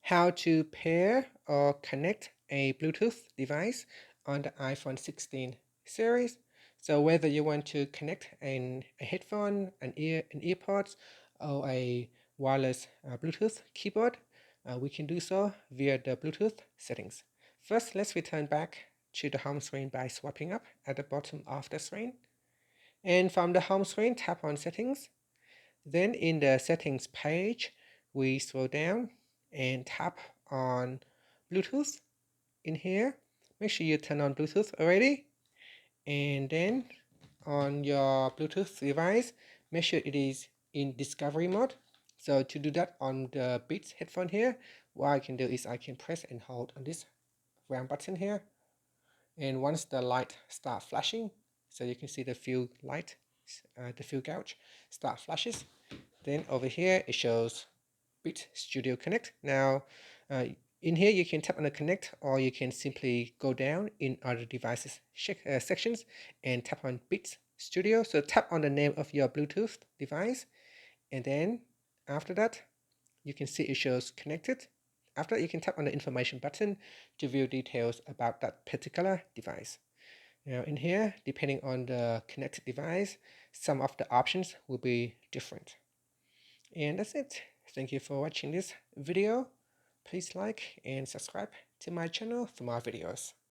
how to pair or connect a Bluetooth device on the iPhone 16 series. So whether you want to connect a headphone, an earpods, or a wireless Bluetooth keyboard, we can do so via the Bluetooth settings. First, let's return back to the home screen by swiping up at the bottom of the screen. And from the home screen, tap on settings. Then in the settings page, we scroll down and tap on Bluetooth in here. Make sure you turn on Bluetooth already. And then on your Bluetooth device, make sure it is in discovery mode. So to do that on the Beats headphone here, what I can do is I can press and hold on this round button here. And once the light start flashing, so you can see the field light, the field gauge start flashes. Then over here it shows Beat Studio Connect. Now in here you can tap on the connect, or you can simply go down in other devices sections and tap on Beat Studio. So tap on the name of your Bluetooth device, and then after that you can see it shows connected. After that, you can tap on the information button to view details about that particular device. Now in here, depending on the connected device, some of the options will be different. And that's it. Thank you for watching this video. Please like and subscribe to my channel for more videos.